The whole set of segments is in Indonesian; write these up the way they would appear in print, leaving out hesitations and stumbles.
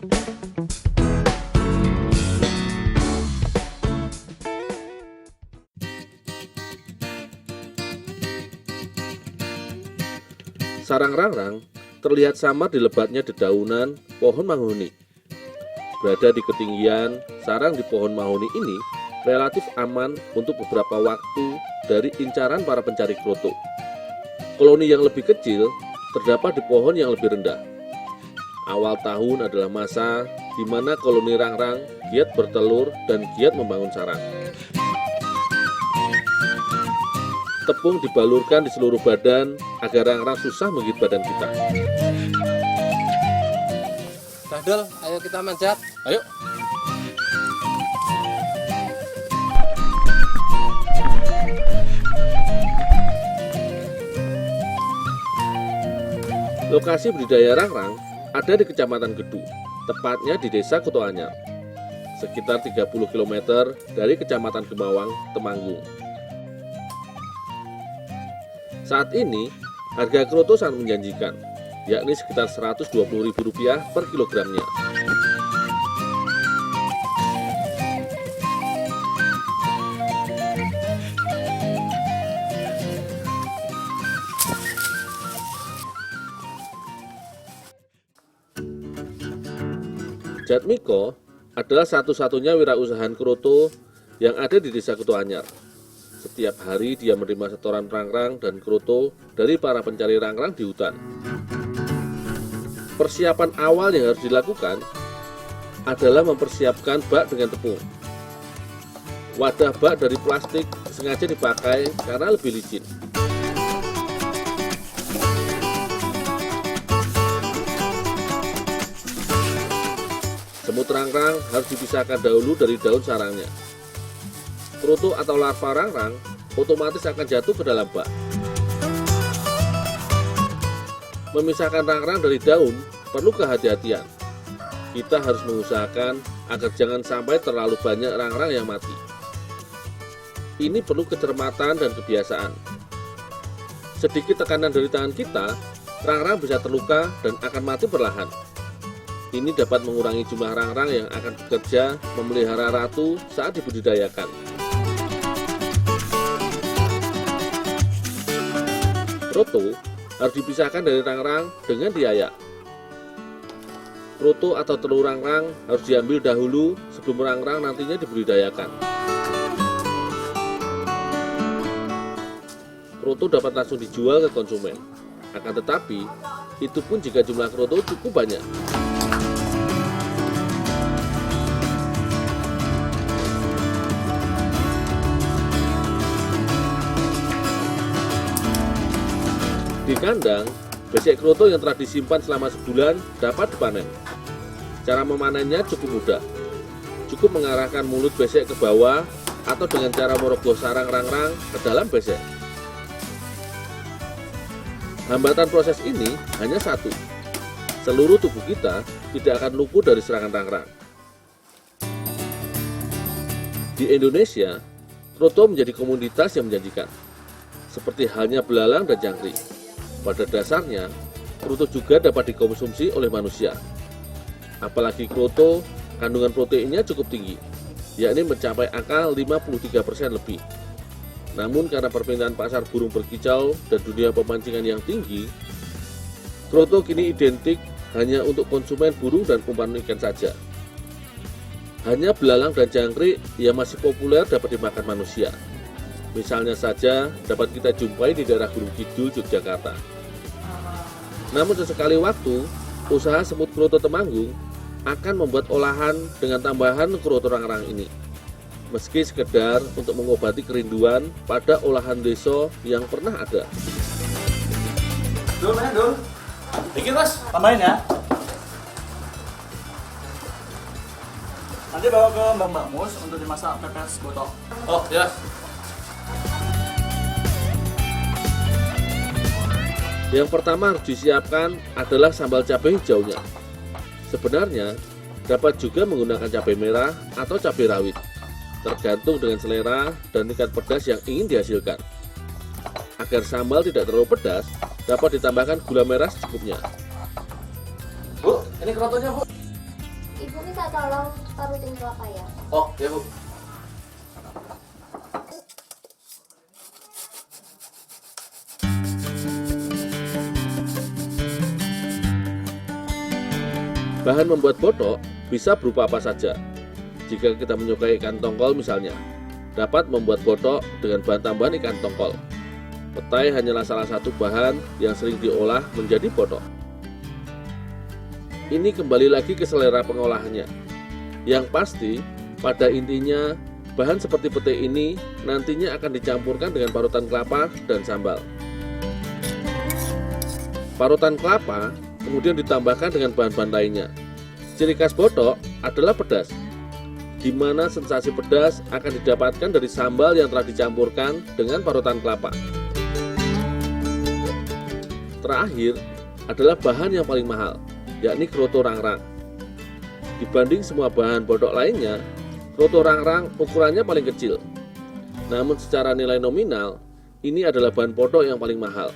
Sarang rangrang terlihat samar di lebatnya dedaunan pohon mahoni. Berada di ketinggian, sarang di pohon mahoni ini relatif aman untuk beberapa waktu dari incaran para pencari kroto. Koloni yang lebih kecil terdapat di pohon yang lebih rendah. Awal tahun adalah masa di mana koloni rangrang giat bertelur dan giat membangun sarang. Tepung dibalurkan di seluruh badan agar rangrang susah menggigit badan kita. Dul, ayo kita manjat. Ayo. Lokasi budidaya rangrang ada di Kecamatan Gedu, tepatnya di Desa Kutoanyar, sekitar 30 km dari Kecamatan Gemawang, Temanggung. Saat ini, harga kroto sangat menjanjikan, yakni sekitar Rp120.000 per kilogramnya. Jatmiko adalah satu-satunya wirausahaan kroto yang ada di Desa Kutoanyar. Setiap hari dia menerima setoran rangrang dan kroto dari para pencari rangrang di hutan. Persiapan awal yang harus dilakukan adalah mempersiapkan bak dengan tepung. Wadah bak dari plastik sengaja dipakai karena lebih licin. Semut rangrang harus dipisahkan dahulu dari daun sarangnya. Kroto atau larva rangrang otomatis akan jatuh ke dalam bak. Memisahkan rangrang dari daun perlu kehati-hatian. Kita harus mengusahakan agar jangan sampai terlalu banyak rangrang yang mati. Ini perlu kecermatan dan kebiasaan. Sedikit tekanan dari tangan kita, rangrang bisa terluka dan akan mati perlahan. Ini dapat mengurangi jumlah rangrang yang akan bekerja memelihara ratu saat dibudidayakan. Kroto harus dipisahkan dari rangrang dengan diayak. Kroto atau telur rangrang harus diambil dahulu sebelum rangrang nantinya dibudidayakan. Kroto dapat langsung dijual ke konsumen. Akan tetapi, itu pun jika jumlah kroto cukup banyak. Di kandang, besek kroto yang telah disimpan selama sebulan dapat dipanen. Cara memanennya cukup mudah. Cukup mengarahkan mulut besek ke bawah atau dengan cara merogoh sarang rangrang ke dalam besek. Hambatan proses ini hanya satu. Seluruh tubuh kita tidak akan luput dari serangan rangrang. Di Indonesia, kroto menjadi komoditas yang menjanjikan, seperti halnya belalang dan jangkrik. Pada dasarnya, kroto juga dapat dikonsumsi oleh manusia. Apalagi kroto, kandungan proteinnya cukup tinggi, yakni mencapai angka 53% lebih. Namun karena permintaan pasar burung berkicau dan dunia pemancingan yang tinggi, kroto kini identik hanya untuk konsumen burung dan umpan ikan saja. Hanya belalang dan jangkrik yang masih populer dapat dimakan manusia. Misalnya saja dapat kita jumpai di daerah Gunung Kidul, Yogyakarta. Namun sesekali waktu, usaha semut kroto Temanggung akan membuat olahan dengan tambahan kroto rangrang ini. Meski sekedar untuk mengobati kerinduan pada olahan deso yang pernah ada. Dul, mana Dul? Dikit mas, tambahin ya. Nanti bawa ke Mbak Mus untuk dimasak pepes botok. Oh ya. Yang pertama harus disiapkan adalah sambal cabai hijaunya. Sebenarnya dapat juga menggunakan cabai merah atau cabai rawit, tergantung dengan selera dan tingkat pedas yang ingin dihasilkan. Agar sambal tidak terlalu pedas, dapat ditambahkan gula merah secukupnya. Bu, ini krotonya Bu. Ibu minta tolong parutin kelapa ya. Oh, ya Bu. Bahan membuat botok bisa berupa apa saja. Jika kita menyukai ikan tongkol misalnya, dapat membuat botok dengan bahan tambahan ikan tongkol. Petai hanyalah salah satu bahan yang sering diolah menjadi botok. Ini kembali lagi ke selera pengolahannya. Yang pasti, pada intinya, bahan seperti petai ini nantinya akan dicampurkan dengan parutan kelapa dan sambal. Parutan kelapa kemudian ditambahkan dengan bahan-bahan lainnya. Ciri khas botok adalah pedas, di mana sensasi pedas akan didapatkan dari sambal yang telah dicampurkan dengan parutan kelapa. Terakhir adalah bahan yang paling mahal, yakni kroto rangrang. Dibanding semua bahan botok lainnya, kroto rangrang ukurannya paling kecil. Namun secara nilai nominal, ini adalah bahan botok yang paling mahal.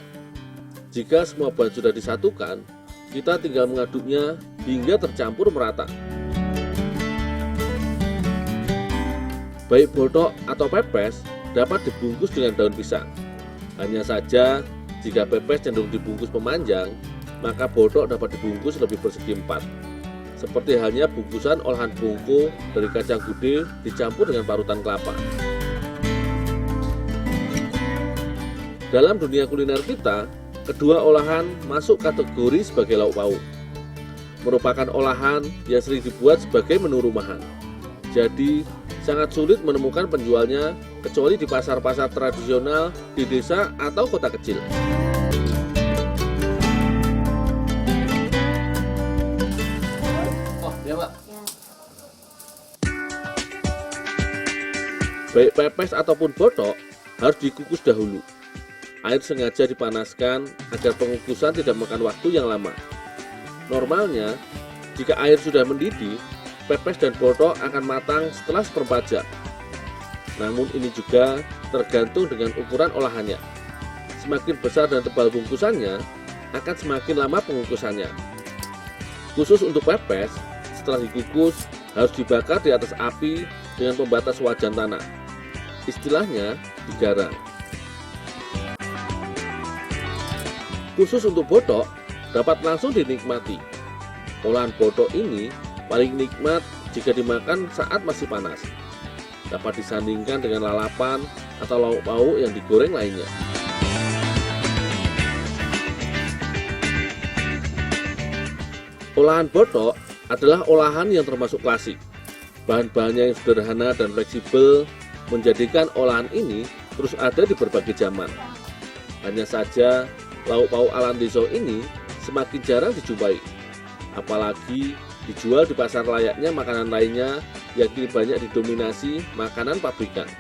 Jika semua bahan sudah disatukan, kita tinggal mengaduknya hingga tercampur merata. Baik botok atau pepes dapat dibungkus dengan daun pisang. Hanya saja, jika pepes cenderung dibungkus memanjang, maka botok dapat dibungkus lebih persegi 4. Seperti halnya bungkusan olahan bungku dari kacang gude dicampur dengan parutan kelapa. Dalam dunia kuliner kita, kedua olahan masuk kategori sebagai lauk pauk. Merupakan olahan yang sering dibuat sebagai menu rumahan. Jadi, sangat sulit menemukan penjualnya kecuali di pasar-pasar tradisional di desa atau kota kecil. Oh, ya Pak. Ya. Baik pepes ataupun botok harus dikukus dahulu. Air sengaja dipanaskan agar pengukusan tidak makan waktu yang lama. Normalnya, jika air sudah mendidih, pepes dan botok akan matang setelah seperempat jam. Namun ini juga tergantung dengan ukuran olahannya. Semakin besar dan tebal bungkusannya, akan semakin lama pengukusannya. Khusus untuk pepes, setelah dikukus, harus dibakar di atas api dengan pembatas wajan tanah. Istilahnya, digarang. Khusus untuk botok, dapat langsung dinikmati. Olahan botok ini paling nikmat jika dimakan saat masih panas. Dapat disandingkan dengan lalapan atau lauk pauk yang digoreng lainnya. Olahan botok adalah olahan yang termasuk klasik. Bahan-bahannya yang sederhana dan fleksibel menjadikan olahan ini terus ada di berbagai zaman. Hanya saja, lauk pauk ala desa ini semakin jarang dijumpai, apalagi dijual di pasar layaknya makanan lainnya yang kini banyak didominasi makanan pabrikan.